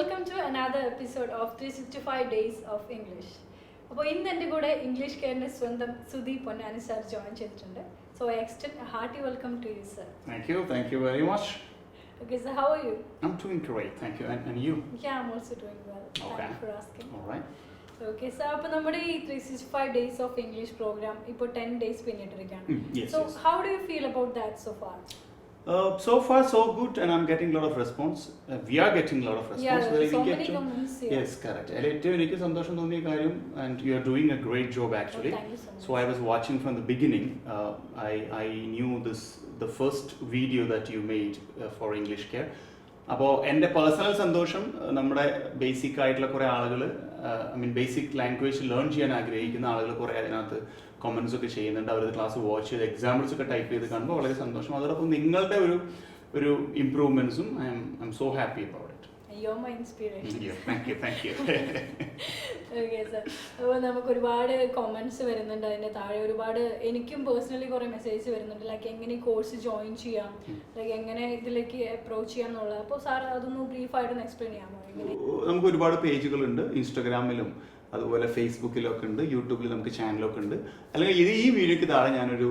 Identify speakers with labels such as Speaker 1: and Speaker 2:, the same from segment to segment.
Speaker 1: welcome to another episode of 365 Days of English. അപ്പോൾ ഇന്ന് എൻ്റെ കൂടെ ഇംഗ്ലീഷ് കെയറിൻ്റെ സ്വന്തം സുദീപ് പൊന്നാനി സാർ ജോയിൻ ചെയ്തിട്ടുണ്ട്. So I extend a hearty welcome to you, sir.
Speaker 2: Thank you very much.
Speaker 1: Okay, so how are you?
Speaker 2: I'm doing great, thank you. And you?
Speaker 1: Yeah, I'm also doing well.
Speaker 2: Okay.
Speaker 1: Thank you for asking.
Speaker 2: All right.
Speaker 1: Okay, so അപ്പോൾ നമ്മുടെ ഈ 365 Days of English program ഇപ്പോൾ 10 days പിന്നിട്ടിരിക്കുകയാണ്.
Speaker 2: Yes,
Speaker 1: So
Speaker 2: yes.
Speaker 1: how do you feel about that so far?
Speaker 2: So far so good, and I'm getting a lot of response. We are getting a lot of response.
Speaker 1: Yeah,
Speaker 2: Whether
Speaker 1: so
Speaker 2: we get
Speaker 1: many
Speaker 2: to-
Speaker 1: comments here.
Speaker 2: Yes, correct. ഏറ്റവും എനിക്ക് സന്തോഷം തോന്നിയ കാര്യം, and you are doing a great job actually.
Speaker 1: Oh, thank you so much.
Speaker 2: So I was watching from the beginning. I knew the first video that you made for English Care. അപ്പോൾ എൻ്റെ personal സന്തോഷം നമ്മുടെ basic ആയിട്ടുള്ള കുറേ ആളുകൾ basic language learn ചെയ്യാൻ ആഗ്രഹിക്കുന്ന ആളുകൾ കുറേ അതിനകത്ത് കമൻസ് ഒക്കെ ചെയ്യുന്നുണ്ട്. അവർ ക്ലാസ് വാച്ച് ചെയ്ത് എക്സാമ്പിൾസ് ഒക്കെ ടൈപ്പ് ചെയ്ത് കാണുമ്പോൾ വളരെ സന്തോഷം. അതോടൊപ്പം നിങ്ങളുടെ ഒരു ഇംപ്രൂവ്മെന്റ്സും I'm so happy about it.
Speaker 1: You're my inspiration.
Speaker 2: Thank you.
Speaker 1: Okay sir, അപ്പോൾ നമുക്ക് ഒരുപാട് കോമൻറ്റ്സ് വരുന്നുണ്ട്. അതിൻ്റെ താഴെ ഒരുപാട് എനിക്കും പേഴ്സണലി കുറേ മെസ്സേജ് വരുന്നുണ്ട്, ലൈക്ക് എങ്ങനെ ഈ കോഴ്സ് ജോയിൻ ചെയ്യാം, ലൈക്ക് എങ്ങനെ ഇതിലേക്ക് അപ്രോച്ച് ചെയ്യാം എന്നുള്ളത്. അപ്പോൾ സാർ അതൊന്ന് ബ്രീഫായിട്ടൊന്ന് എക്സ്പ്ലെയിൻ ചെയ്യാമോ? എങ്ങനെ
Speaker 2: നമുക്ക് ഒരുപാട് പേജുകളുണ്ട്, ഇൻസ്റ്റഗ്രാമിലും അതുപോലെ ഫേസ്ബുക്കിലൊക്കെ ഉണ്ട്, യൂട്യൂബിൽ നമുക്ക് ചാനലൊക്കെ ഉണ്ട്. അല്ലെങ്കിൽ ഈ വീഡിയോയ്ക്ക് താഴെ ഞാനൊരു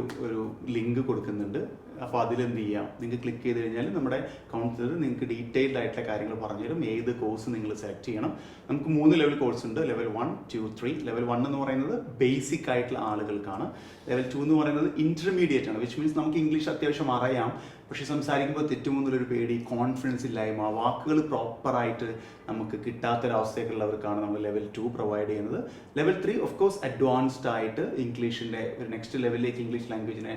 Speaker 2: ലിങ്ക് കൊടുക്കുന്നുണ്ട്. അപ്പോൾ അതിലെന്ത് ചെയ്യാം, നിങ്ങൾക്ക് ക്ലിക്ക് ചെയ്ത് കഴിഞ്ഞാൽ നമ്മുടെ കൗൺസിലർ നിങ്ങൾക്ക് ഡീറ്റെയിൽഡ് ആയിട്ടുള്ള കാര്യങ്ങൾ പറഞ്ഞുതരും. ഏത് കോഴ്സ് നിങ്ങൾ സെലക്ട് ചെയ്യണം. നമുക്ക് 3 ലെവൽ കോഴ്സ് ഉണ്ട്. ലെവൽ 1, 2, 3. ലെവൽ 1 എന്ന് പറയുന്നത് ബേസിക് ആയിട്ടുള്ള ആളുകൾക്കാണ്. ലെവൽ 2 എന്ന് പറയുന്നത് ഇന്റർമീഡിയറ്റ് ആണ്, വിച്ച് മീൻസ് നമുക്ക് ഇംഗ്ലീഷ് അത്യാവശ്യം അറിയാം, പക്ഷേ സംസാരിക്കുമ്പോൾ തെറ്റുമെന്നുള്ളൊരു പേടി, കോൺഫിഡൻസ് ഇല്ലായ്മ, വാക്കുകൾ പ്രോപ്പറായിട്ട് നമുക്ക് കിട്ടാത്തൊരവസ്ഥയൊക്കെയുള്ളവർക്കാണ് നമ്മൾ ലെവൽ 2 പ്രൊവൈഡ് ചെയ്യുന്നത്. ലെവൽ 3 ഓഫ് കോഴ്സ് അഡ്വാൻസ്ഡ് ആയിട്ട് ഇംഗ്ലീഷിൻ്റെ ഒരു നെക്സ്റ്റ് ലെവലിലേക്ക് ഇംഗ്ലീഷ് ലാംഗ്വേജിനെ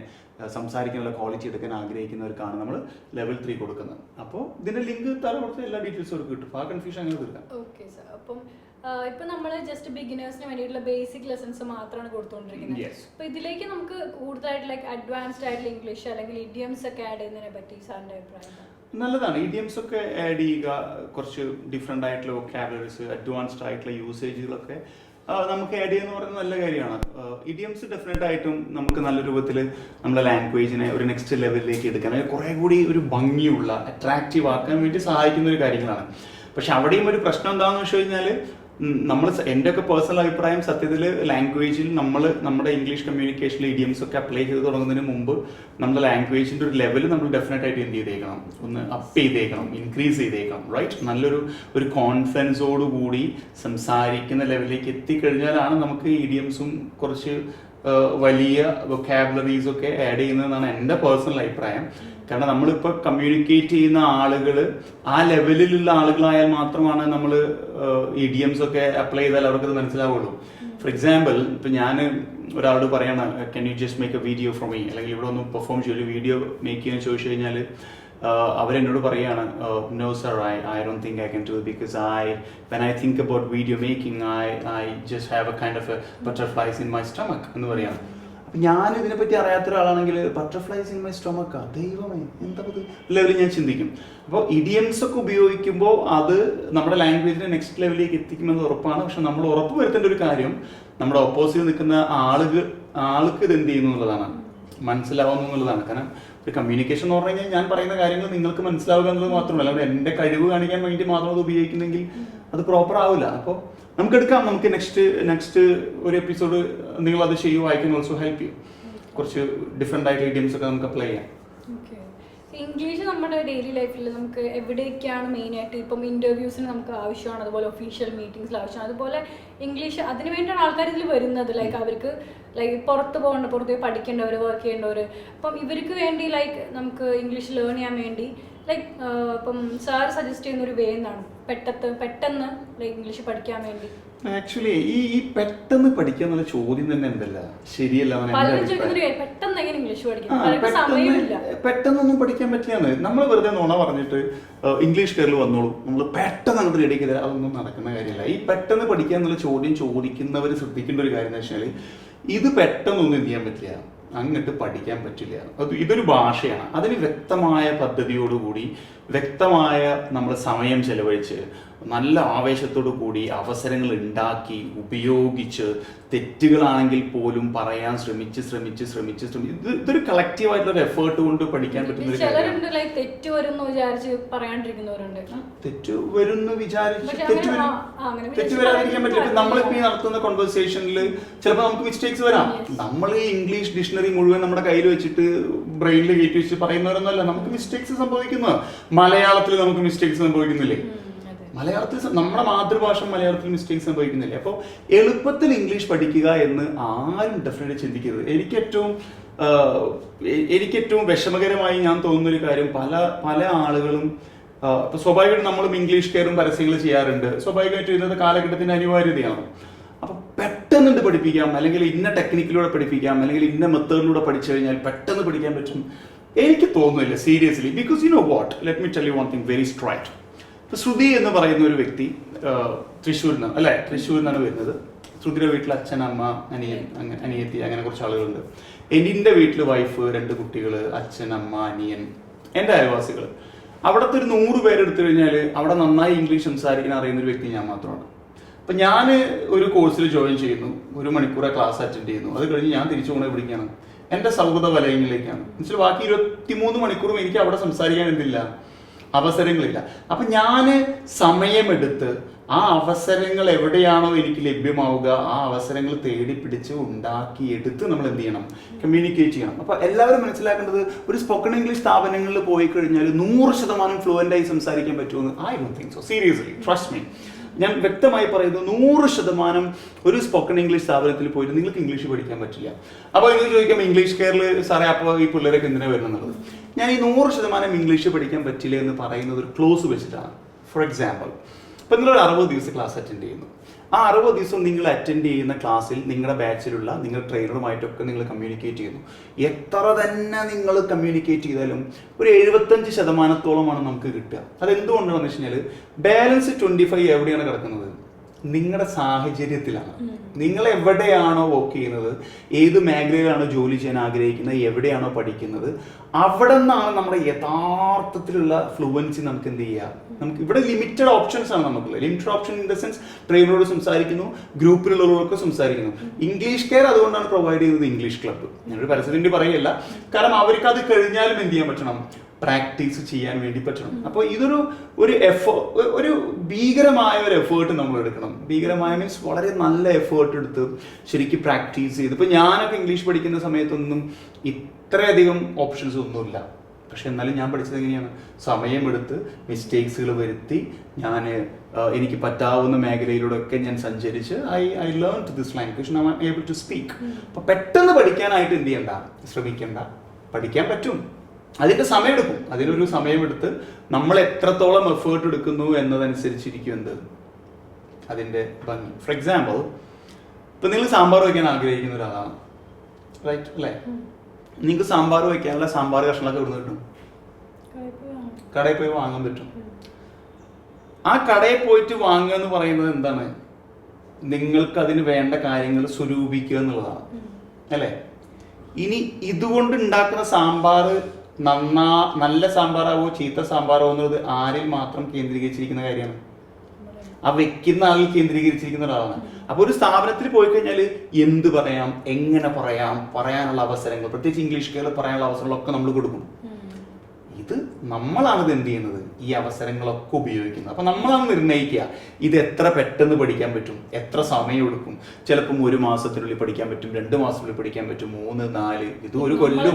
Speaker 2: സംസാരിക്കാനുള്ള ക്വാളിറ്റി എടുക്കാൻ ആഗ്രഹിക്കുന്നവർക്കാണ് നമ്മൾ ലെവൽ 3 കൊടുക്കുന്നത്. അപ്പോൾ ഇതിൻ്റെ ലിങ്ക് താഴെ കൊടുത്ത എല്ലാ ഡീറ്റെയിൽസും അവർക്ക് കിട്ടും. ആ കൺഫ്യൂഷൻ അങ്ങനെ തീർക്കാം.
Speaker 1: ഓക്കെ സർ, അപ്പം ഇപ്പം നമ്മൾ ജസ്റ്റ് ബിഗിനേഴ്സിന് വേണ്ടിയിട്ടുള്ള ബേസിക് ലെസൺസ് മാത്രമാണ് കൊടുത്തുകൊണ്ടിരിക്കുന്നത്.
Speaker 2: Yes.
Speaker 1: അപ്പോൾ ഇതിലേക്ക് നമുക്ക് കൂടുതലായിട്ട് ലൈക്ക് അഡ്വാൻസ്ഡ് ആയിട്ടുള്ള ഇംഗ്ലീഷ് അല്ലെങ്കിൽ ഇഡിയംസ് ഒക്കെ ആഡ് ചെയ്യുന്നതിനെ പറ്റി സാറിൻ്റെ അഭിപ്രായം?
Speaker 2: നല്ലതാണ്. ഇഡിയംസ് ഒക്കെ ആഡ് ചെയ്യുക, കുറച്ച് ഡിഫറെൻ്റ് ആയിട്ടുള്ള വൊക്കാബുലറീസ്, അഡ്വാൻസ്ഡ് ആയിട്ടുള്ള യൂസേജുകളൊക്കെ നമുക്ക് ആഡ് ചെയ്യുന്ന പറയുന്നത് നല്ല കാര്യമാണ്. ഇഡിയംസ് ഡെഫിനറ്റ് ആയിട്ടും നമുക്ക് നല്ല രൂപത്തിൽ നമ്മുടെ ലാംഗ്വേജിനെ ഒരു നെക്സ്റ്റ് ലെവലിലേക്ക് എടുക്കാൻ, കുറേ കൂടി ഒരു ഭംഗിയുള്ള അട്രാക്റ്റീവ് ആക്കാൻ വേണ്ടി സഹായിക്കുന്ന ഒരു കാര്യങ്ങളാണ്. പക്ഷെ അവിടെയും ഒരു പ്രശ്നം എന്താണെന്ന് വെച്ച് കഴിഞ്ഞാൽ, എൻ്റെ ഒക്കെ പേഴ്സണൽ അഭിപ്രായം, സത്യത്തിൽ ലാംഗ്വേജിൽ നമ്മുടെ ഇംഗ്ലീഷ് കമ്മ്യൂണിക്കേഷനിൽ ഇഡിയംസ് ഒക്കെ അപ്ലൈ ചെയ്ത് തുടങ്ങുന്നതിന് മുമ്പ് നമ്മുടെ ലാംഗ്വേജിൻ്റെ ഒരു ലെവൽ നമ്മൾ ഡെഫിനറ്റ് ആയിട്ട് എന്ത് ചെയ്തേക്കണം, ഒന്ന് അപ്പ് ചെയ്തേക്കണം, ഇൻക്രീസ് ചെയ്തേക്കണം. റൈറ്റ്? നല്ലൊരു കോൺഫിഡൻസോടുകൂടി സംസാരിക്കുന്ന ലെവലിലേക്ക് എത്തിക്കഴിഞ്ഞാലാണ് നമുക്ക് ഇഡിയംസും കുറച്ച് വലിയ വൊക്കാബുലറീസ് ഒക്കെ ആഡ് ചെയ്യുന്നതെന്നാണ് എൻ്റെ പേഴ്സണൽ അഭിപ്രായം. കാരണം നമ്മളിപ്പോൾ കമ്മ്യൂണിക്കേറ്റ് ചെയ്യുന്ന ആളുകൾ ആ ലെവലിലുള്ള ആളുകളായാൽ മാത്രമാണ് നമ്മൾ ഇഡിയംസ് ഒക്കെ അപ്ലൈ ചെയ്താൽ അവർക്കത് മനസ്സിലാവുള്ളൂ. ഫോർ എക്സാമ്പിൾ, ഇപ്പം ഞാൻ ഒരാളോട് പറയണം, can you just make A video for me, അല്ലെങ്കിൽ ഇവിടെ ഒന്ന് പെർഫോം ചെയ്യും, ഒരു വീഡിയോ മേക്ക് ചെയ്യാൻ ചോദിച്ചു കഴിഞ്ഞാൽ അവരെന്നോട് പറയുകയാണ്, no sir, I don't think I can do because when I think about video making I just have a kind of butterflies in my stomach എന്ന് പറയുകയാണ്. അപ്പം ഞാൻ ഇതിനെപ്പറ്റി അറിയാത്ത ഒരാളാണെങ്കിൽ ബട്ടർഫ്ലൈസ് ഇൻ മൈ സ്റ്റൊമക്കാ, ദൈവമേ എന്താ ലെവലിൽ ഞാൻ ചിന്തിക്കും. അപ്പോൾ ഇഡിയംസ് ഒക്കെ ഉപയോഗിക്കുമ്പോൾ അത് നമ്മുടെ ലാംഗ്വേജിനെ നെക്സ്റ്റ് ലെവലിലേക്ക് എത്തിക്കുമെന്ന് ഉറപ്പാണ്. പക്ഷെ നമ്മൾ ഉറപ്പ് വരുത്തേണ്ട ഒരു കാര്യം, നമ്മുടെ ഓപ്പോസിറ്റ് നിൽക്കുന്ന ആൾക്ക് ഇത് എന്ത് ചെയ്യുന്നു എന്നുള്ളതാണ്, മനസ്സിലാവുന്നു എന്നുള്ളതാണ്. കാരണം ഒരു കമ്മ്യൂണിക്കേഷൻ എന്ന് പറഞ്ഞു കഴിഞ്ഞാൽ ഞാൻ പറയുന്ന കാര്യങ്ങൾ നിങ്ങൾക്ക് മനസ്സിലാവുക എന്നുള്ളത് മാത്രമല്ല, അവിടെ എൻ്റെ കഴിവ് കാണിക്കാൻ വേണ്ടി മാത്രം അത് ഉപയോഗിക്കുന്നെങ്കിൽ അത് പ്രോപ്പർ ആവില്ല. അപ്പോൾ നമുക്കെടുക്കാം, നമുക്ക് നെക്സ്റ്റ് ഒരു എപ്പിസോഡ് നിങ്ങൾ അത് ചെയ്യുമോ, I can also help you. കുറച്ച് ഡിഫറെൻ്റ് ആയിട്ടുള്ള ഇഡിയംസ് ഒക്കെ നമുക്ക് അപ്ലൈ ചെയ്യാം.
Speaker 1: ഇംഗ്ലീഷ് നമ്മുടെ ഡെയിലി ലൈഫിൽ നമുക്ക് എവിടെയൊക്കെയാണ് മെയിനായിട്ട്, ഇപ്പം ഇൻ്റർവ്യൂസിന് നമുക്ക് ആവശ്യമാണ്, അതുപോലെ ഒഫീഷ്യൽ മീറ്റിംഗ്സിൽ ആവശ്യമാണ്, അതുപോലെ ഇംഗ്ലീഷ് അതിന് വേണ്ടിയാണ് ആൾക്കാർ ഇതിൽ വരുന്നത്. ലൈക്ക് അവർക്ക് ലൈക്ക് പുറത്ത് പോയി പഠിക്കേണ്ടവർ, വർക്ക് ചെയ്യേണ്ടവർ, അപ്പം ഇവർക്ക് വേണ്ടി ലൈക്ക് നമുക്ക് ഇംഗ്ലീഷ് ലേൺ ചെയ്യാൻ വേണ്ടി ലൈക്ക് ഇപ്പം സാർ സജസ്റ്റ് ചെയ്യുന്ന ഒരു വേ എന്താണ് പെട്ടെന്ന് ലൈക്ക് ഇംഗ്ലീഷ് പഠിക്കാൻ വേണ്ടി?
Speaker 2: ആക്ച്വലി ഈ പെട്ടെന്ന് പഠിക്കുക എന്നുള്ള ചോദ്യം തന്നെ എന്തല്ല ശരിയല്ല. പെട്ടെന്നൊന്നും പഠിക്കാൻ പറ്റില്ലാന്ന് നമ്മൾ വെറുതെ നുണ പറഞ്ഞിട്ട് ഇംഗ്ലീഷ് കയറിൽ വന്നോളൂ, നമ്മൾ പെട്ടെന്ന് അങ്ങോട്ട് റെഡി ചെയ്താൽ അതൊന്നും നടക്കുന്ന കാര്യമില്ല. ഈ പെട്ടെന്ന് പഠിക്കുക എന്നുള്ള ചോദ്യം ചോദിക്കുന്നവർ ശ്രദ്ധിക്കേണ്ട ഒരു കാര്യം എന്ന് വെച്ചാൽ, ഇത് പെട്ടെന്നൊന്നും എന്ത് ചെയ്യാൻ പറ്റില്ല, അങ്ങോട്ട് പഠിക്കാൻ പറ്റില്ല. ഇതൊരു ഭാഷയാണ്, അതിന് വ്യക്തമായ പദ്ധതിയോടുകൂടി വ്യക്തമായ നമ്മൾ സമയം ചെലവഴിച്ച് നല്ല ആവേശത്തോടു കൂടി അവസരങ്ങൾ ഉണ്ടാക്കി ഉപയോഗിച്ച് തെറ്റുകളാണെങ്കിൽ പോലും പറയാൻ ശ്രമിച്ച് ഇതൊരു കളക്റ്റീവ് ആയിട്ടുള്ള ഒരു എഫേർട്ട് കൊണ്ട് പഠിക്കാൻ പറ്റുന്ന ഒരു കാര്യമാണ്.
Speaker 1: തെറ്റ് വരുമെന്ന് വിചാരിച്ച് പറയാണ്ടിരിക്കുന്നവരുണ്ട്.
Speaker 2: തെറ്റ് വരുമെന്ന് വിചാരിച്ച് തെറ്റ് വരാതിരിക്കാൻ പറ്റില്ല. നമ്മളിപ്പോ ഈ നടത്തുന്ന കോൺവെർസേഷനിൽ ചിലപ്പോൾ നമുക്ക് മിസ്റ്റേക്സ് വരാം. നമ്മൾ ഈ ഇംഗ്ലീഷ് ഡിക്ഷണറി മുഴുവൻ നമ്മുടെ കയ്യിൽ വെച്ചിട്ട് ബ്രെയിനിൽ കയറ്റി വെച്ച് പറയുന്നവരൊന്നുമല്ല. നമുക്ക് മിസ്റ്റേക്സ് സംഭവിക്കുന്നത് മലയാളത്തിൽ നമുക്ക് മിസ്റ്റേക്സ് സംഭവിക്കുന്നില്ലേ? മലയാളത്തിൽ നമ്മുടെ മാതൃഭാഷ മലയാളത്തിൽ മിസ്റ്റേക്സ് സംഭവിക്കുന്നില്ല. അപ്പോൾ എളുപ്പത്തിൽ ഇംഗ്ലീഷ് പഠിക്കുക എന്ന് ആരും ഡെഫിനറ്റ്ലി ചിന്തിക്കരുത്. എനിക്കേറ്റവും വിഷമകരമായി ഞാൻ തോന്നുന്നൊരു കാര്യം, പല ആളുകളും ഇപ്പൊ സ്വാഭാവികമായിട്ടും നമ്മളും ഇംഗ്ലീഷ് കെയറും പരസ്യങ്ങൾ ചെയ്യാറുണ്ട്. സ്വാഭാവികമായിട്ടും ഇന്നത്തെ കാലഘട്ടത്തിന്റെ അനിവാര്യതയാണ്. അപ്പൊ പെട്ടെന്ന് പഠിപ്പിക്കാം, അല്ലെങ്കിൽ ഇന്ന ടെക്നിക്കിലൂടെ പഠിപ്പിക്കാം, അല്ലെങ്കിൽ ഇന്ന മെത്തേഡിലൂടെ പഠിച്ചു കഴിഞ്ഞാൽ പെട്ടെന്ന് പഠിക്കാൻ പറ്റും. എനിക്ക് തോന്നുന്നില്ല seriously. Because you know what, let me tell you one thing very straight. Shruti എന്ന് പറയുന്ന ഒരു വ്യക്തി തൃശ്ശൂരിൽ നിന്നാണ് വരുന്നത്. ശ്രുതിയുടെ വീട്ടിൽ അച്ഛൻ, അമ്മ, അനിയത്തി, അങ്ങനെ കുറച്ച് ആളുകളുണ്ട്. എൻ്റെ വീട്ടിൽ വൈഫ്, 2 കുട്ടികൾ, അച്ഛൻ, അമ്മ, അനിയൻ, എൻ്റെ അയൽവാസികൾ. അവിടുത്തെ ഒരു 100 പേരെടുത്തു കഴിഞ്ഞാൽ അവിടെ നന്നായി ഇംഗ്ലീഷ് സംസാരിക്കാൻ അറിയുന്ന ഒരു വ്യക്തി ഞാൻ മാത്രമാണ്. അപ്പം ഞാൻ ഒരു കോഴ്സിൽ ജോയിൻ ചെയ്യുന്നു, 1 മണിക്കൂറെ ക്ലാസ് അറ്റൻഡ് ചെയ്യുന്നു. അത് കഴിഞ്ഞ് ഞാൻ തിരിച്ചു പോകുന്നത് എവിടേക്കാണ്? എൻ്റെ സൗഹൃദ വലയങ്ങളിലേക്കാണ്. എന്നുവെച്ചാൽ ബാക്കി 23 മണിക്കൂറും എനിക്ക് അവിടെ സംസാരിക്കാൻ എന്തില്ല, അവസരങ്ങളില്ല. അപ്പൊ ഞാൻ സമയമെടുത്ത് ആ അവസരങ്ങൾ എവിടെയാണോ എനിക്ക് ലഭ്യമാവുക ആ അവസരങ്ങൾ തേടി പിടിച്ച് ഉണ്ടാക്കിയെടുത്ത് നമ്മൾ എന്ത് ചെയ്യണം? കമ്മ്യൂണിക്കേറ്റ് ചെയ്യണം. അപ്പൊ എല്ലാവരും മനസ്സിലാക്കേണ്ടത്, ഒരു സ്പോക്കൺ ഇംഗ്ലീഷ് സ്ഥാപനങ്ങളിൽ പോയി കഴിഞ്ഞാൽ 100% ഫ്ലുവൻ്റ് ആയി സംസാരിക്കാൻ പറ്റുമെന്ന് I don't think so. Seriously, trust me. ഞാൻ വ്യക്തമായി പറയുന്നു, 100% ഒരു സ്പോക്കൺ ഇംഗ്ലീഷ് സ്ഥാപനത്തിൽ പോയിട്ട് നിങ്ങൾക്ക് ഇംഗ്ലീഷ് പഠിക്കാൻ പറ്റില്ല. അപ്പോൾ നിങ്ങൾ ചോദിക്കാം, ഇംഗ്ലീഷ് കെയറിൽ സാറേ അപ്പോൾ ഈ പിള്ളേരൊക്കെ എന്തിനാണ് വരുന്നത് എന്നുള്ളത്. ഞാൻ ഈ 100% ഇംഗ്ലീഷ് പഠിക്കാൻ പറ്റില്ല എന്ന് പറയുന്നത് ഒരു ക്ലോസ് വെച്ചിട്ടാണ്. ഫോർ എക്സാമ്പിൾ, ഇപ്പം നിങ്ങളൊരു 60 ദിവസം ക്ലാസ് അറ്റൻഡ് ചെയ്യുന്നു. ആ 60 ദിവസം നിങ്ങൾ അറ്റൻഡ് ചെയ്യുന്ന ക്ലാസ്സിൽ നിങ്ങളുടെ ബാച്ചിലുള്ള നിങ്ങൾ ട്രെയിനറുമായിട്ടൊക്കെ നിങ്ങൾ കമ്മ്യൂണിക്കേറ്റ് ചെയ്യുന്നു. എത്ര തന്നെ നിങ്ങൾ കമ്മ്യൂണിക്കേറ്റ് ചെയ്താലും ഒരു 75% നമുക്ക് കിട്ടുക. അതെന്തുകൊണ്ടാണെന്ന് വെച്ച് കഴിഞ്ഞാൽ ബാലൻസ് 25 എവിടെയാണ് കിടക്കുന്നത്? നിങ്ങളുടെ സാഹചര്യത്തിലാണ്. നിങ്ങൾ എവിടെയാണോ വർക്ക് ചെയ്യുന്നത്, ഏത് മേഖലയിലാണോ ജോലി ചെയ്യാൻ ആഗ്രഹിക്കുന്നത്, എവിടെയാണോ പഠിക്കുന്നത്, അവിടെ നിന്നാണ് നമ്മുടെ യഥാർത്ഥത്തിലുള്ള ഫ്ലുവൻസി നമുക്ക് എന്ത് ചെയ്യുക. നമുക്ക് ഇവിടെ ലിമിറ്റഡ് ഓപ്ഷൻസ് ആണ് നമുക്കുള്ളത്. Limited option in the sense, ട്രെയിനറോട് സംസാരിക്കുന്നു, ഗ്രൂപ്പിലുള്ളവർക്ക് സംസാരിക്കുന്നു. ഇംഗ്ലീഷ് കെയർ അതുകൊണ്ടാണ് പ്രൊവൈഡ് ചെയ്യുന്നത് ഇംഗ്ലീഷ് ക്ലബ്ബ്. ഞാനൊരു പരസ്യത്തിന്റെ പറയല്ല, കാരണം അവർക്ക് അത് കഴിഞ്ഞാലും എന്ത് ചെയ്യാൻ പറ്റണം? പ്രാക്ടീസ് ചെയ്യാൻ വേണ്ടി പറ്റണം. അപ്പോൾ ഇതൊരു ഒരു ഭീകരമായ ഒരു എഫേർട്ട് നമ്മൾ എടുക്കണം. ഭീകരമായ മീൻസ് വളരെ നല്ല എഫേർട്ട് എടുത്ത് ശരിക്കും പ്രാക്ടീസ് ചെയ്ത്. ഇപ്പൊ ഞാനൊക്കെ ഇംഗ്ലീഷ് പഠിക്കുന്ന സമയത്തൊന്നും ഇത്രയധികം ഓപ്ഷൻസ് ഒന്നുമില്ല. പക്ഷെ എന്നാലും ഞാൻ പഠിച്ചത് എങ്ങനെയാണ്? സമയമെടുത്ത് മിസ്റ്റേക്സുകൾ വരുത്തി എനിക്ക് പറ്റാവുന്ന മേഖലയിലൂടെയൊക്കെ ഞാൻ സഞ്ചരിച്ച് I learn this language, now I am able to speak. അപ്പൊ പെട്ടെന്ന് പഠിക്കാനായിട്ട് എന്ത് ചെയ്യണ്ട, ശ്രമിക്കണ്ട. പഠിക്കാൻ പറ്റും, അതിന്റെ സമയമെടുക്കും. അതിനൊരു സമയമെടുത്ത് നമ്മൾ എത്രത്തോളം എഫേർട്ട് എടുക്കുന്നു എന്നതനുസരിച്ചിരിക്കും എന്ത് അതിന്റെ ഭംഗി. ഫോർ എക്സാമ്പിൾ, ഇപ്പൊ നിങ്ങൾ സാമ്പാർ വയ്ക്കാൻ ആഗ്രഹിക്കുന്ന ഒരാളാണ്, റൈറ്റ് അല്ലേ? നിങ്ങൾക്ക് സാമ്പാർ വയ്ക്കാനുള്ള സാമ്പാർ കഷ്ണങ്ങളൊക്കെ എവിടെ കിട്ടും? കടയിൽ പോയി വാങ്ങാൻ പറ്റും. ആ കടയിൽ പോയിട്ട് വാങ്ങുക എന്ന് പറയുന്നത് എന്താണ്? നിങ്ങൾക്ക് അതിന് വേണ്ട കാര്യങ്ങൾ സ്വരൂപിക്കുക എന്നുള്ളതാണ്, അല്ലേ? ഇനി ഇതുകൊണ്ട് ഉണ്ടാക്കുന്ന സാമ്പാർ നല്ല സാമ്പാറാവോ ചീത്ത സാമ്പാറോ എന്നുള്ളത് ആരിൽ മാത്രം കേന്ദ്രീകരിച്ചിരിക്കുന്ന കാര്യമാണ്? ആ വെക്കുന്ന ആളിൽ കേന്ദ്രീകരിച്ചിരിക്കുന്ന ഒരാളാണ്. അപ്പൊ ഒരു സ്ഥാപനത്തിൽ പോയി കഴിഞ്ഞാൽ എന്ത് പറയാം, എങ്ങനെ പറയാനുള്ള അവസരങ്ങൾ, പ്രത്യേകിച്ച് ഇംഗ്ലീഷ് കെയറിൽ പറയാനുള്ള അവസരങ്ങളൊക്കെ നമ്മൾ കൊടുക്കും. ഇത് നമ്മളാണ് ഇത് എന്ത് ചെയ്യുന്നത്, ഈ അവസരങ്ങളൊക്കെ ഉപയോഗിക്കുന്നത്. അപ്പൊ നമ്മളാണ് നിർണ്ണയിക്കുക ഇത് എത്ര പെട്ടെന്ന് പഠിക്കാൻ പറ്റും, എത്ര സമയം എടുക്കും. ചിലപ്പം 1 മാസത്തിനുള്ളിൽ പഠിക്കാൻ പറ്റും, 2 മാസത്തിനുള്ളിൽ പഠിക്കാൻ പറ്റും, 3, 4, ഇത് 1 കൊല്ലം.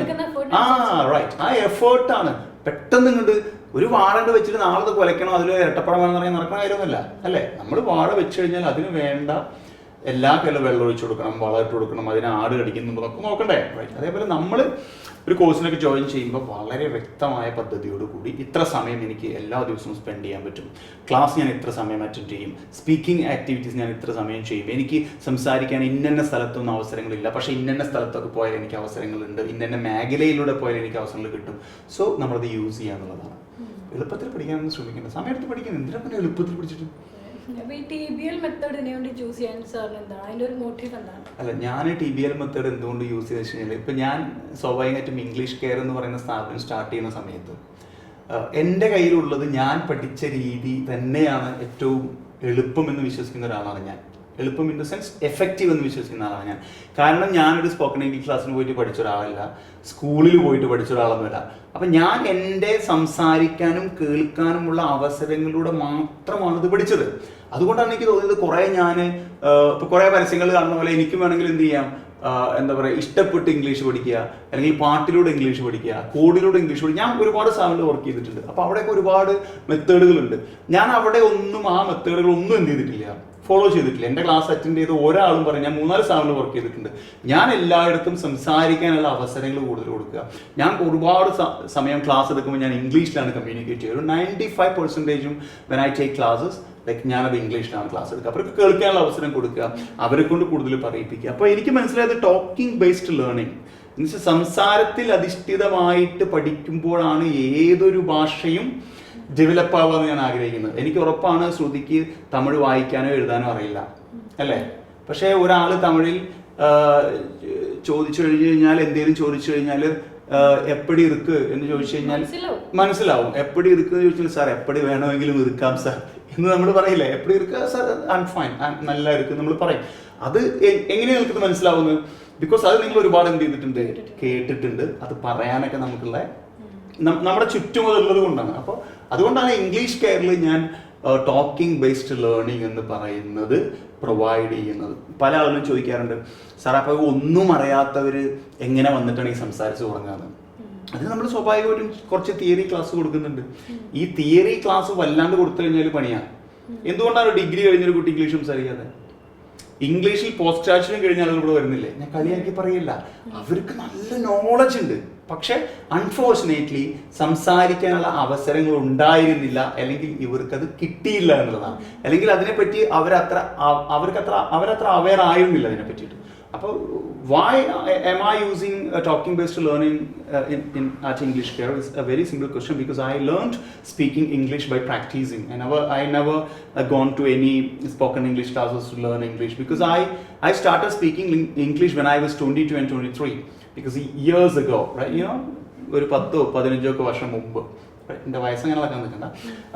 Speaker 2: റൈറ്റ്, ആ എഫേർട്ടാണ്. പെട്ടെന്ന് ഇങ്ങോട്ട് ഒരു വാഴ വെച്ചിട്ട് നാളെ കൊലയ്ക്കണം, അതിൽ ഇരട്ടപ്പഴം വേണമെന്ന് പറയാൻ നടക്കുന്ന കാര്യമൊന്നുമല്ല, അല്ലേ? നമ്മൾ വാഴ വെച്ച് കഴിഞ്ഞാൽ അതിന് വേണ്ട എല്ലാ കൊല്ലം വെള്ളം ഒഴിച്ചു കൊടുക്കണം, വളമിട്ട് കൊടുക്കണം, അതിന് ആട് കടിക്കുന്നുണ്ടോന്നൊക്കെ നോക്കണ്ടേ? റൈറ്റ്. അതേപോലെ നമ്മൾ ഒരു കോഴ്സിനൊക്കെ ജോയിൻ ചെയ്യുമ്പോൾ വളരെ വ്യക്തമായ പദ്ധതിയോട് കൂടി ഇത്ര സമയം എനിക്ക് എല്ലാ ദിവസവും സ്പെൻഡ് ചെയ്യാൻ പറ്റും, ക്ലാസ് ഞാൻ ഇത്ര സമയം അറ്റൻഡ് ചെയ്യും, സ്പീക്കിംഗ് ആക്ടിവിറ്റീസ് ഞാൻ ഇത്ര സമയം ചെയ്യും, എനിക്ക് സംസാരിക്കാൻ ഇന്ന സ്ഥലത്തൊന്നും അവസരങ്ങളില്ല, പക്ഷേ ഇന്ന സ്ഥലത്തൊക്കെ പോയാൽ എനിക്ക് അവസരങ്ങളുണ്ട്, ഇന്ന മേഖലയിലൂടെ പോയാൽ എനിക്ക് അവസരങ്ങൾ കിട്ടും. സോ നമ്മളത് യൂസ് ചെയ്യുക എന്നുള്ളതാണ്. എളുപ്പത്തിൽ പഠിക്കാനൊന്നും ശ്രമിക്കേണ്ട, സമയത്ത് പഠിക്കുന്നത് എന്തിനാ പിന്നെ എളുപ്പത്തിൽ പഠിച്ചിട്ട്? അല്ല, ഞാൻ TBL മെത്തേഡ് എന്തുകൊണ്ട് യൂസ് ചെയ്തെന്ന് വെച്ച് കഴിഞ്ഞാൽ, ഇപ്പം ഞാൻ സ്വാഭാവികമായിട്ടും ഇംഗ്ലീഷ് കെയർ എന്ന് പറയുന്ന സ്ഥാപനം സ്റ്റാർട്ട് ചെയ്യുന്ന സമയത്ത് എൻ്റെ കയ്യിലുള്ളത് ഞാൻ പഠിച്ച രീതി തന്നെയാണ് ഏറ്റവും എളുപ്പമെന്ന് വിശ്വസിക്കുന്ന ഒരാളാണ് ഞാൻ. എളുപ്പം ഇൻ ദ സെൻസ് എഫക്റ്റീവ് എന്ന് വിശ്വസിക്കുന്ന ആളാണ് ഞാൻ. കാരണം ഞാനൊരു സ്പോക്കൺ ഇംഗ്ലീഷ് ക്ലാസ്സിന് പോയിട്ട് പഠിച്ച ഒരാളല്ല, സ്കൂളിൽ പോയിട്ട് പഠിച്ച ഒരാളൊന്നുമല്ല. അപ്പം ഞാൻ എൻ്റെ സംസാരിക്കാനും കേൾക്കാനുമുള്ള അവസരങ്ങളിലൂടെ മാത്രമാണ് ഇത് പഠിച്ചത്. അതുകൊണ്ടാണ് എനിക്ക് തോന്നിയത് കുറേ ഞാൻ ഇപ്പോൾ കുറേ പരസ്യങ്ങൾ കാണുന്ന പോലെ എനിക്കും വേണമെങ്കിൽ എന്ത് ചെയ്യാം, എന്താ പറയുക, ഇഷ്ടപ്പെട്ട് ഇംഗ്ലീഷ് പഠിക്കുക, അല്ലെങ്കിൽ പാട്ടിലൂടെ ഇംഗ്ലീഷ് പഠിക്കുക, കോഡിലൂടെ ഇംഗ്ലീഷ് പഠിക്കുക. ഞാൻ ഒരുപാട് സ്ഥാപനത്തിൽ വർക്ക് ചെയ്തിട്ടുണ്ട്. അപ്പോൾ അവിടെയൊക്കെ ഒരുപാട് മെത്തേഡുകളുണ്ട്. ഞാൻ അവിടെ ഒന്നും ആ മെത്തേഡുകളൊന്നും എന്ത് ചെയ്തിട്ടില്ല, ഫോളോ ചെയ്തിട്ടില്ല. എൻ്റെ ക്ലാസ് അറ്റൻഡ് ചെയ്ത് ഒരാളും പറയും, ഞാൻ 3-4 സ്ഥാപനത്തിൽ വർക്ക് ചെയ്തിട്ടുണ്ട്. ഞാൻ എല്ലായിടത്തും സംസാരിക്കാനുള്ള അവസരങ്ങൾ കൂടുതൽ കൊടുക്കുക. ഞാൻ ഒരുപാട് സമയം ക്ലാസ് എടുക്കുമ്പോൾ ഞാൻ ഇംഗ്ലീഷിലാണ് കമ്മ്യൂണിക്കേറ്റ് ചെയ്യുക. 95% when I take classes like ഞാനത് ഇംഗ്ലീഷിലാണ് ക്ലാസ് എടുക്കുക. അവർക്ക് കേൾക്കാനുള്ള അവസരം കൊടുക്കുക, അവരെ കൊണ്ട് കൂടുതൽ പറയിപ്പിക്കുക. അപ്പോൾ എനിക്ക് മനസ്സിലായത് ടോക്കിംഗ് ബേസ്ഡ് ലേണിംഗ് എന്നുവെച്ചാൽ സംസാരത്തിൽ അധിഷ്ഠിതമായിട്ട് പഠിക്കുമ്പോഴാണ് ഏതൊരു ഭാഷയും ഡെവലപ്പ് ആവാന്ന് ഞാൻ ആഗ്രഹിക്കുന്നത്. എനിക്ക് ഉറപ്പാണ് ശ്രുതിക്ക് തമിഴ് വായിക്കാനോ എഴുതാനോ അറിയില്ല, അല്ലേ? പക്ഷേ ഒരാൾ തമിഴിൽ ചോദിച്ചു കഴിഞ്ഞാൽ, എന്തെങ്കിലും ചോദിച്ചു കഴിഞ്ഞാൽ എപ്പടി ഇருக்கு എന്ന് ചോദിച്ചു കഴിഞ്ഞാൽ മനസ്സിലാവും. എപ്പടി ഇருக்கு എന്ന് ചോദിച്ചാൽ സാർ എപ്പടി വേണമെങ്കിലും ഇരിക്കാം സാർ എന്ന് നമ്മൾ പറയില്ലേ. എപ്പടി ഇരിക്കുക സാർ, ഐ ആം ഫൈൻ, നല്ല ഇരിക്കും നമ്മൾ പറയും. അത് എങ്ങനെയാണ് നിങ്ങൾക്ക് മനസ്സിലാവുന്നത്? ബിക്കോസ് അത് നിങ്ങൾ ഒരുപാട് എന്ത് ചെയ്തിട്ടുണ്ട്, കേട്ടിട്ടുണ്ട്. അത് പറയാനൊക്കെ നമുക്കുള്ള നമ്മുടെ ചുറ്റുമുള്ളത് കൊണ്ടാണ്. അപ്പോൾ അതുകൊണ്ടാണ് ഇംഗ്ലീഷ് കെയറിൽ ഞാൻ ടോക്കിംഗ് ബേസ്ഡ് ലേണിംഗ് എന്ന് പറയുന്നത് പ്രൊവൈഡ് ചെയ്യുന്നത്. പല ആളുകളും ചോദിക്കാറുണ്ട്, സാർ അപ്പോൾ ഒന്നും അറിയാത്തവർ എങ്ങനെ വന്നിട്ടാണ് ഈ സംസാരിച്ച് തുടങ്ങുന്നത്? അതിന് നമ്മൾ സ്വാഭാവികമായിട്ടും കുറച്ച് തിയറി ക്ലാസ് കൊടുക്കുന്നുണ്ട്. ഈ തിയറി ക്ലാസ് വല്ലാണ്ട് കൊടുത്തു കഴിഞ്ഞാൽ പണിയാണ്. എന്തുകൊണ്ടാണ് ഡിഗ്രി കഴിഞ്ഞൊരു കുട്ടി ഇംഗ്ലീഷ് സംസാരിക്കാതെ? ഇംഗ്ലീഷിൽ പോസ്റ്റ് ഗ്രാജുവേഷൻ കഴിഞ്ഞ ആളുകൾ ഇവിടെ വരുന്നില്ലേ? ഞാൻ കളിയാക്കി പറയില്ല, അവർക്ക് നല്ല നോളജ് ഉണ്ട്. പക്ഷെ അൺഫോർച്ചുനേറ്റ്ലി സംസാരിക്കാനുള്ള അവസരങ്ങൾ ഉണ്ടായിരുന്നില്ല, അല്ലെങ്കിൽ ഇവർക്കത് കിട്ടിയില്ല എന്നുള്ളതാണ്. അല്ലെങ്കിൽ അതിനെപ്പറ്റി അവരത്ര അവെയർ ആയിരുന്നില്ല അതിനെ പറ്റിയിട്ട്. അപ്പോൾ why am I using talking based learning at English Care is a very simple question, because I learned speaking English by practicing. I never gone to any spoken English classes to learn English, because I started speaking English when I was 22 and 23, because years ago, right, you know, ഒരു 10-15 വർഷം മുമ്പ്. എൻ്റെ വയസ്സങ്ങനെ നടക്കാൻ നിൽക്കണ്ട.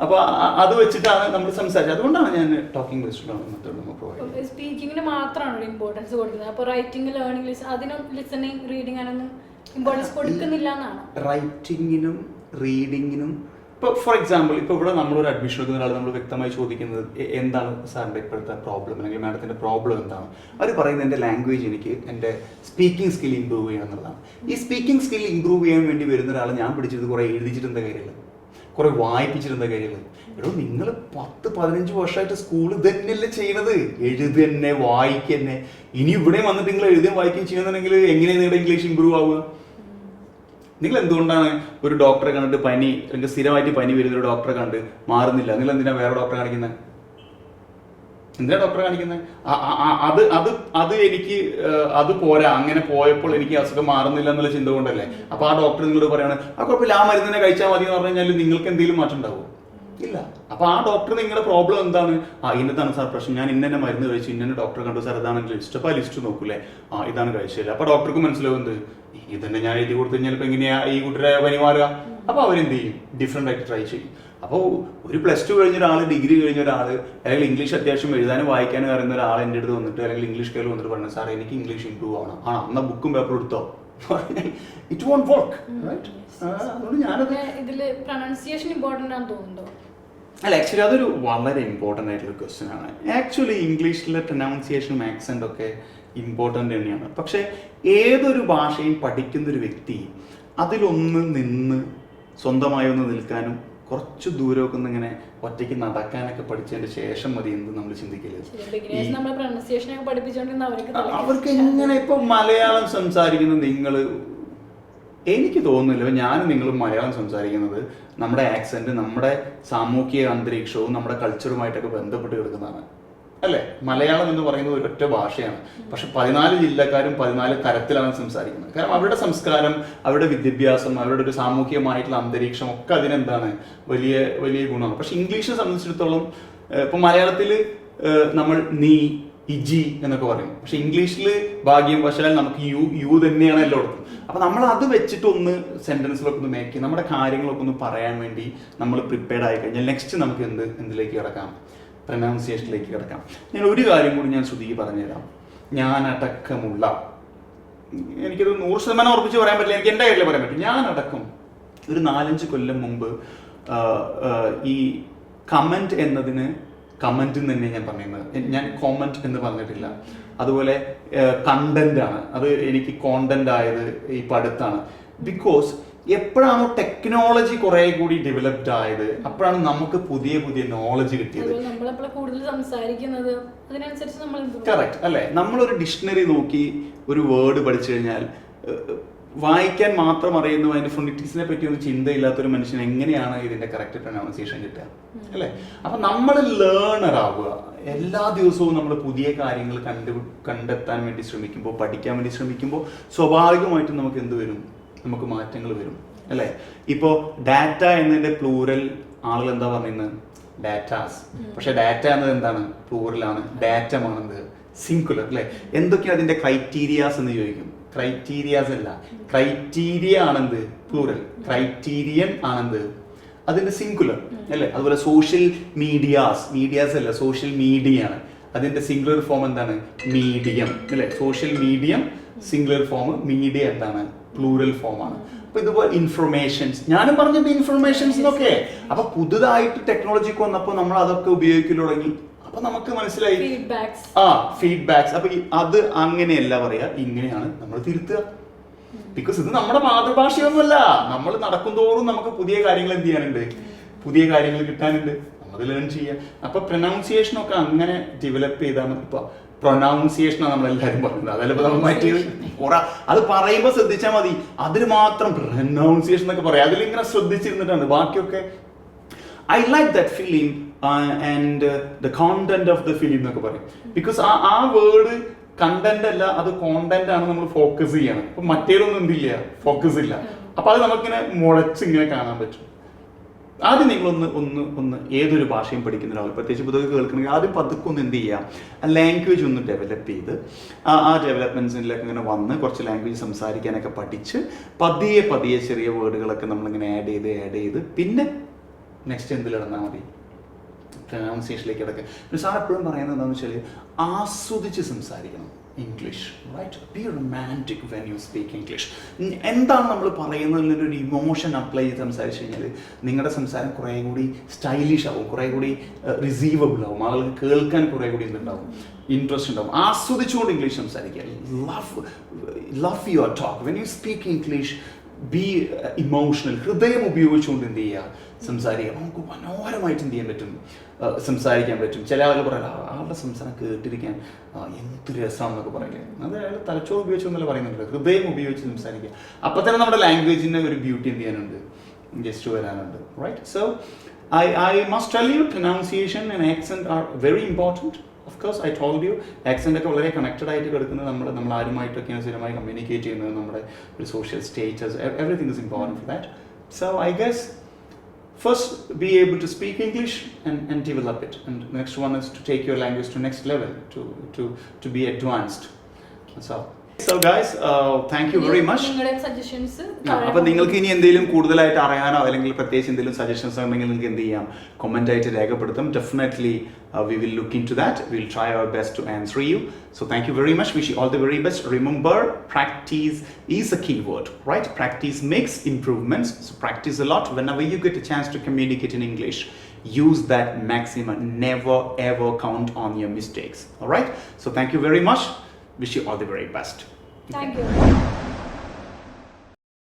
Speaker 2: അപ്പോൾ അത് വെച്ചിട്ടാണ് നമ്മൾ സംസാരിച്ചത്. അതുകൊണ്ടാണ് ഞാൻ ടോക്കിംഗ് ബേസ്ഡ് ലേണിംഗ് മെത്തേഡ് നമ്മൾ പ്രൊവൈഡ് ചെയ്യുന്നത്.
Speaker 1: സ്പീക്കിങ്ങിന് മാത്രമാണ് ഇമ്പോർട്ടൻസ് കൊടുക്കുന്നത്. അപ്പോൾ റൈറ്റിംഗ്, ലേണിംഗ്, അതിനും ലിസണിങ്, റീഡിംഗ് അതിനൊന്നും ഇമ്പോർട്ടൻസ് കൊടുക്കുന്നില്ല എന്നാണ്.
Speaker 2: റൈറ്റിങ്ങിനും റീഡിങ്ങിനും ഇപ്പോൾ ഫോർ എക്സാമ്പിൾ, ഇപ്പോൾ ഇവിടെ നമ്മളൊരു അഡ്മിഷൻ എടുക്കുന്ന ഒരാൾ നമ്മൾ വ്യക്തമായി ചോദിക്കുന്നത് എന്താണ് സാറിൻ്റെ ഇപ്പോഴത്തെ പ്രോബ്ലം, അല്ലെങ്കിൽ മാഡത്തിൻ്റെ പ്രോബ്ലം എന്താണ്? അവർ പറയുന്നത് എൻ്റെ ലാംഗ്വേജ്, എനിക്ക് എൻ്റെ സ്പീക്കിംഗ് സ്കിൽ ഇമ്പ്രൂവ് ചെയ്യണം എന്നുള്ളതാണ്. ഈ സ്പീക്കിംഗ് സ്കിൽ ഇമ്പ്രൂവ് ചെയ്യാൻ വേണ്ടി വരുന്ന ഒരാൾ ഞാൻ പിടിച്ചത് കുറേ എഴുതിച്ചിരുന്ന കാര്യങ്ങൾ, കുറേ വായിപ്പിച്ചിരുന്ന കാര്യങ്ങൾ. എടോ, നിങ്ങൾ 10-15 വർഷമായിട്ട് സ്കൂൾ തന്നെയല്ലേ ചെയ്യണത്, എഴുതന്നെ വായിക്കന്നെ. ഇനി ഇവിടെ വന്നിട്ട് നിങ്ങൾ എഴുതുകയും വായിക്കുകയും ചെയ്യുന്നുണ്ടെങ്കിൽ എങ്ങനെയാണ് നിങ്ങളുടെ ഇംഗ്ലീഷ് ഇമ്പ്രൂവ് ആവുക? നിങ്ങൾ എന്തുകൊണ്ടാണ് ഒരു ഡോക്ടറെ കണ്ടിട്ട് പനി, അല്ലെങ്കിൽ സ്ഥിരമായിട്ട് പനി വരുന്ന ഒരു ഡോക്ടറെ കണ്ട് മാറുന്നില്ല, നിങ്ങൾ എന്തിനാണ് വേറെ ഡോക്ടറെ കാണിക്കുന്നത്? എന്തിനാ ഡോക്ടറെ കാണിക്കുന്നത്? അത് എനിക്ക് അത് പോരാ, അങ്ങനെ പോയപ്പോൾ എനിക്ക് അസുഖം മാറുന്നില്ല എന്നുള്ള ചിന്ത കൊണ്ടല്ലേ. അപ്പോൾ ആ ഡോക്ടർ നിങ്ങളോട് പറയാണ് ആ കുഴപ്പമില്ല, ആ മരുന്നിനെ കഴിച്ചാൽ മതി എന്ന് പറഞ്ഞു കഴിഞ്ഞാൽ നിങ്ങൾക്ക് എന്തെങ്കിലും മാറ്റം ഉണ്ടാവുമോ? ഇല്ല. അപ്പോൾ ആ ഡോക്ടർ നിങ്ങളുടെ പ്രോബ്ലം എന്താണ്? ഇന്നതാണ് സാർ പ്രശ്നം, ഞാൻ ഇന്നെ മരുന്ന് കഴിച്ചു, ഇന്നെ ഡോക്ടറെ കണ്ടു സാർ, ഇതാണ് ലിസ്റ്റ്. അപ്പോൾ ആ ലിസ്റ്റ് നോക്കൂലേ, ഇതാണ് കഴിച്ചില്ല. അപ്പോൾ ഡോക്ടർക്ക് മനസ്സിലാവുന്നത് ഇതന്നെ ഞാൻ എഴുതി കൊടുത്തു കഴിഞ്ഞാൽ ഇപ്പോൾ എങ്ങനെയാ ഈ കുട്ടിയുടെ പനി മാറുക? അപ്പോൾ അവരെന്ത് ചെയ്യും? ഡിഫറെൻ്റ് ആയിട്ട് ട്രൈ ചെയ്യും. അപ്പോൾ ഒരു +2 കഴിഞ്ഞ ഒരാൾ, ഡിഗ്രി കഴിഞ്ഞ ഒരാൾ, അല്ലെങ്കിൽ ഇംഗ്ലീഷ് അത്യാവശ്യം എഴുതാനും വായിക്കാനും അറിയുന്ന ഒരാൾ എൻ്റെ അടുത്ത് വന്നിട്ട്, അല്ലെങ്കിൽ ഇംഗ്ലീഷ് കയ്യിൽ വന്നിട്ട് പറഞ്ഞു സാർ എനിക്ക് ഇംഗ്ലീഷ് ഇമ്പ്രൂവ് ആവണം, എന്നാൽ ബുക്കും പേപ്പറും എടുത്തോ, ഇറ്റ് വോണ്ട് വർക്ക്, റൈറ്റ്? അതുകൊണ്ട് ഞാനത്
Speaker 1: ഇതിൽ പ്രൊനൗൺസിയേഷൻ ഇമ്പോർട്ടൻ്റ് ആണെന്ന് തോന്നുന്നുണ്ടോ?
Speaker 2: അല്ല, ആക്ച്വലി അതൊരു വളരെ ഇമ്പോർട്ടൻ്റ് ആയിട്ടുള്ള ക്വസ്റ്റ്യൻ ആണ്. ആക്ച്വലി ഇംഗ്ലീഷിലെ പ്രൊനൗൺസിയേഷനും ആക്സെൻ്റ് ഒക്കെ ഇമ്പോർട്ടൻ്റ് തന്നെയാണ്. പക്ഷേ ഏതൊരു ഭാഷയും പഠിക്കുന്നൊരു വ്യക്തി അതിലൊന്ന് നിന്ന് സ്വന്തമായി ഒന്ന് നിൽക്കാനും കുറച്ച് ദൂരമൊക്കെ ഒന്ന് ഇങ്ങനെ ഒറ്റയ്ക്ക് നടക്കാനൊക്കെ പഠിച്ചതിന് ശേഷം മതി എന്ന് നമ്മൾ ചിന്തിക്കില്ല. അവർക്ക് എങ്ങനെ ഇപ്പോൾ മലയാളം സംസാരിക്കുന്നത് നിങ്ങൾ, എനിക്ക് തോന്നുന്നില്ല ഞാനും നിങ്ങളും മലയാളം സംസാരിക്കുന്നത് നമ്മുടെ ആക്സെന്റ് നമ്മുടെ സാമൂഹിക അന്തരീക്ഷവും നമ്മുടെ കൾച്ചറുമായിട്ടൊക്കെ ബന്ധപ്പെട്ട് കിടക്കുന്നതാണ്, അല്ലേ? മലയാളം എന്ന് പറയുന്നത് ഒരൊറ്റ ഭാഷയാണ്. പക്ഷെ 14 ജില്ലക്കാരും 14 തരത്തിലാണ് സംസാരിക്കുന്നത്. കാരണം അവരുടെ സംസ്കാരം, അവരുടെ വിദ്യാഭ്യാസം, അവരുടെ ഒരു സാമൂഹികമായിട്ടുള്ള അന്തരീക്ഷം ഒക്കെ അതിനെന്താണ് വലിയ വലിയ ഗുണമാണ്. പക്ഷെ ഇംഗ്ലീഷിനെ സംബന്ധിച്ചിടത്തോളം ഇപ്പം മലയാളത്തിൽ നമ്മൾ നീ ഇജി എന്നൊക്കെ പറയും. പക്ഷെ ഇംഗ്ലീഷിൽ ഭാഗ്യം വശാൽ നമുക്ക് യു തന്നെയാണ് എല്ലായിടത്തും. അപ്പൊ നമ്മൾ അത് വെച്ചിട്ട് ഒന്ന് സെന്റൻസിലൊക്കെ ഒന്ന് മേക്ക് ചെയ്യും, നമ്മുടെ കാര്യങ്ങളൊക്കെ ഒന്ന് പറയാൻ വേണ്ടി നമ്മൾ പ്രിപ്പയർഡ് ആയി കഴിഞ്ഞാൽ നെക്സ്റ്റ് നമുക്ക് എന്തിലേക്ക് കിടക്കാം, പ്രൊനൗൺസിയേഷനിലേക്ക് കിടക്കാം. ഞാൻ ഒരു കാര്യം കൂടി ഞാൻ ശ്രുതിക്ക് പറഞ്ഞുതരാം. ഞാനടക്കമുള്ള, എനിക്കത് 100% ഉറപ്പിച്ച് പറയാൻ പറ്റില്ല, എനിക്ക് എൻ്റെ കാര്യത്തിൽ പറയാൻ പറ്റും. ഞാനടക്കം ഒരു 4-5 കൊല്ലം മുമ്പ് ഈ കമന്റ് എന്നതിന് കമന്റ് എന്ന് തന്നെ ഞാൻ പറയുന്നത്. ഞാൻ കോമന്റ് എന്ന് പറഞ്ഞിട്ടില്ല. അതുപോലെ കണ്ടന്റ് ആണ്, അത് എനിക്ക് കോണ്ടന്റ് ആയത് ഇപ്പം അടുത്താണ്. ബിക്കോസ് എപ്പോഴാണോ ടെക്നോളജി കുറെ കൂടി ഡെവലപ്ഡ് ആയത് അപ്പോഴാണ് നമുക്ക് പുതിയ പുതിയ നോളജ് കിട്ടിയത്. കറക്റ്റ് അല്ലേ? നമ്മളൊരു ഡിക്ഷണറി നോക്കി ഒരു വേർഡ് പഠിച്ചു കഴിഞ്ഞാൽ വായിക്കാൻ മാത്രം അറിയുന്നു, അതിന്റെ ഫൊണിറ്റിക്സിനെ പറ്റി ഒന്നും ചിന്തയില്ലാത്തൊരു മനുഷ്യൻ എങ്ങനെയാണ് ഇതിന്റെ കറക്റ്റ് പ്രൊനൗൺസിയേഷൻ കിട്ടുക അല്ലേ? അപ്പൊ നമ്മൾ ലേണർ ആവുക. എല്ലാ ദിവസവും നമ്മൾ പുതിയ കാര്യങ്ങൾ കണ്ടെത്താൻ വേണ്ടി ശ്രമിക്കുമ്പോൾ, പഠിക്കാൻ വേണ്ടി ശ്രമിക്കുമ്പോൾ സ്വാഭാവികമായിട്ടും നമുക്ക് എന്ത് വരും? നമുക്ക് മാറ്റങ്ങൾ വരും അല്ലേ? ഇപ്പോ ഡാറ്റ എന്നതിന്റെ പ്ലൂറൽ ആളുകൾ എന്താ പറയുന്നത്? ഡാറ്റാസ്. പക്ഷെ ഡാറ്റ എന്നത് എന്താണ്? പ്ലൂറലാണ്. ഡാറ്റമാണെന്ത്? സിംഗുലർ അല്ലേ? എന്തൊക്കെയാണ് അതിന്റെ ക്രൈറ്റീരിയാസ് എന്ന് ചോദിക്കും. ക്രൈറ്റീരിയാസ് അല്ല, ക്രൈറ്റീരിയ ആണെന്ത്? പ്ലൂറൽ. ക്രൈറ്റീരിയൻ ആണെന്ത്? അതിന്റെ സിംഗുലർ അല്ലേ? അതുപോലെ സോഷ്യൽ മീഡിയാസ് അല്ല, സോഷ്യൽ മീഡിയ ആണ്. അതിന്റെ സിംഗുലർ ഫോം എന്താണ്? മീഡിയം അല്ലേ? Social medium singular form, media എന്താണ്? പ്ലൂറൽ ഫോം ആണ്. അപ്പൊ ഇതുപോലെ ഇൻഫർമേഷൻസ്, ഞാനും പറഞ്ഞത് ഇൻഫർമേഷൻസ് എന്നൊക്കെ. അപ്പൊ പുതുതായിട്ട് ടെക്നോളജിക്ക് വന്നപ്പോൾ നമ്മൾ അതൊക്കെ ഉപയോഗിക്കൽ തുടങ്ങി. അപ്പൊ നമുക്ക് മനസ്സിലായി ഫീഡ്ബാക്സ്. അപ്പൊ അത് അങ്ങനെയല്ല പറയാ, ഇങ്ങനെയാണ് നമ്മൾ തിരുത്തുക. ബിക്കോസ് ഇത് നമ്മുടെ മാതൃഭാഷയൊന്നുമല്ല. നമ്മൾ നടക്കും തോറും നമുക്ക് പുതിയ കാര്യങ്ങൾ എന്ത് ചെയ്യാനുണ്ട്? പുതിയ കാര്യങ്ങൾ കിട്ടാനുണ്ട്. നമ്മൾ ലേൺ ചെയ്യാം. അപ്പൊ പ്രൊനൗൺസിയേഷൻ ഒക്കെ അങ്ങനെ ഡെവലപ്പ് ചെയ്താൽ മതി. ഇപ്പൊ പ്രൊനൗൺസിയേഷനാണ് നമ്മളെല്ലാവരും പറയുന്നത്, അതല്ല നമ്മൾ മാറ്റിയത്. അത് പറയുമ്പോൾ ശ്രദ്ധിച്ചാൽ മതി. അതിന് മാത്രം പ്രൊനൗൺസിയേഷൻ എന്നൊക്കെ പറയാം. അതിലിങ്ങനെ ശ്രദ്ധിച്ചിരുന്നിട്ടാണ് ബാക്കിയൊക്കെ. I like that film and the content of the film എന്നൊക്കെ പറയും. ബിക്കോസ് ആ വേർഡ് കണ്ടന്റ് അല്ല, അത് കോണ്ടന്റ് ആണ്. നമ്മൾ ഫോക്കസ് ചെയ്യണം. അപ്പൊ മറ്റേതൊന്നും എന്തില്ല, ഫോക്കസ് ഇല്ല. അപ്പൊ അത് നമുക്കിങ്ങനെ മുളച്ചിങ്ങനെ കാണാൻ പറ്റും. ആദ്യം നിങ്ങളൊന്ന് ഏതൊരു ഭാഷയും പഠിക്കുന്ന ഒരാൾ, പ്രത്യേകിച്ച് പുതുക്കെ കേൾക്കണമെങ്കിൽ ആദ്യം പതുക്കെ ഒന്ന് എന്ത് ചെയ്യാം, ലാംഗ്വേജ് ഒന്ന് ഡെവലപ്പ് ചെയ്ത് ആ ഡെവലപ്മെന്റ്സിലേക്ക് ഇങ്ങനെ വന്ന് കുറച്ച് ലാംഗ്വേജ് സംസാരിക്കാനൊക്കെ പഠിച്ച് പതിയെ ചെറിയ വേർഡുകളൊക്കെ നമ്മളിങ്ങനെ ആഡ് ചെയ്ത് പിന്നെ നെക്സ്റ്റ് എന്തിലിടന്നാൽ മതി? പ്രൊനൗൺസിയേഷനിലേക്ക് കിടക്കുക. പിന്നെ സാർ എപ്പോഴും പറയുന്നത് എന്താണെന്ന് വെച്ചാൽ ആസ്വദിച്ച് സംസാരിക്കണം English. Right? Be romantic when you speak English. എന്താണ് നമ്മൾ പറയുന്നതിൽ ഒരു ഇമോഷൻ അപ്ലൈ ചെയ്ത് സംസാരിച്ച് കഴിഞ്ഞാൽ നിങ്ങളുടെ സംസാരം കുറേ കൂടി സ്റ്റൈലിഷ് ആവും, കുറേ കൂടി റിസീവബിൾ ആവും, ആളുകൾക്ക് കേൾക്കാൻ കുറേ കൂടി എന്തുണ്ടാവും, ഇൻട്രസ്റ്റ് ഉണ്ടാവും. ആസ്വദിച്ചുകൊണ്ട് ഇംഗ്ലീഷ് സംസാരിക്കുക. Love your talk. When you speak English B emotional. ഹൃദയം ഉപയോഗിച്ചുകൊണ്ട് എന്ത് ചെയ്യുക, സംസാരിക്കുക. നമുക്ക് മനോഹരമായിട്ട് എന്ത് ചെയ്യാൻ പറ്റും, സംസാരിക്കാൻ പറ്റും. ചില ആളുകൾ പറയാം ആളുടെ സംസാരം കേട്ടിരിക്കാൻ എന്ത് രസമാണെന്നൊക്കെ പറയില്ലേ. അത് അയാൾ തലച്ചോറ് ഉപയോഗിച്ചൊന്നല്ല പറയുന്നുണ്ട്, ഹൃദയം ഉപയോഗിച്ച് സംസാരിക്കുക. അപ്പം തന്നെ നമ്മുടെ ലാംഗ്വേജിൻ്റെ ഒരു ബ്യൂട്ടി എന്ത് ചെയ്യാനുണ്ട്, ജസ്റ്റ് വരാനുണ്ട്. Right? So I must tell you, pronunciation and accent are very important. Of course I told you, accent ഒക്കെ വളരെ കണക്റ്റഡ് ആയിട്ട് കിടക്കുന്നത് നമ്മൾ ആരുമായിട്ടൊക്കെയാണ് സ്ഥിരമായി കമ്മ്യൂണിക്കേറ്റ് ചെയ്യുന്നത്, നമ്മുടെ ഒരു social status, everything is important for that. So I guess first be able to speak English and develop it, and the next one is to take your language to next level, to be advanced. So guys, thank you very much. അപ്പോൾ നിങ്ങൾക്ക് ഇനി എന്തെങ്കിലും കൂടുതലായിട്ട് അറിയാനോ അല്ലെങ്കിൽ പ്രത്യേകിച്ച് എന്തെങ്കിലും suggestions ഉണ്ടെങ്കിൽ നിങ്ങൾക്ക് എന്ത് ചെയ്യാം, കമന്റ് ആയിട്ട് രേഖപ്പെടുത്തും. Definitely we will look into that. We will try our best to answer you. So thank you very much. Wish you all the very best. Remember, practice is a key word, right? Practice makes improvements. So practice a lot. Whenever you get a chance to communicate in English, use that maximum. Never ever count on your mistakes. All right? So thank you very much. Wish you all the very best.
Speaker 1: Thank you.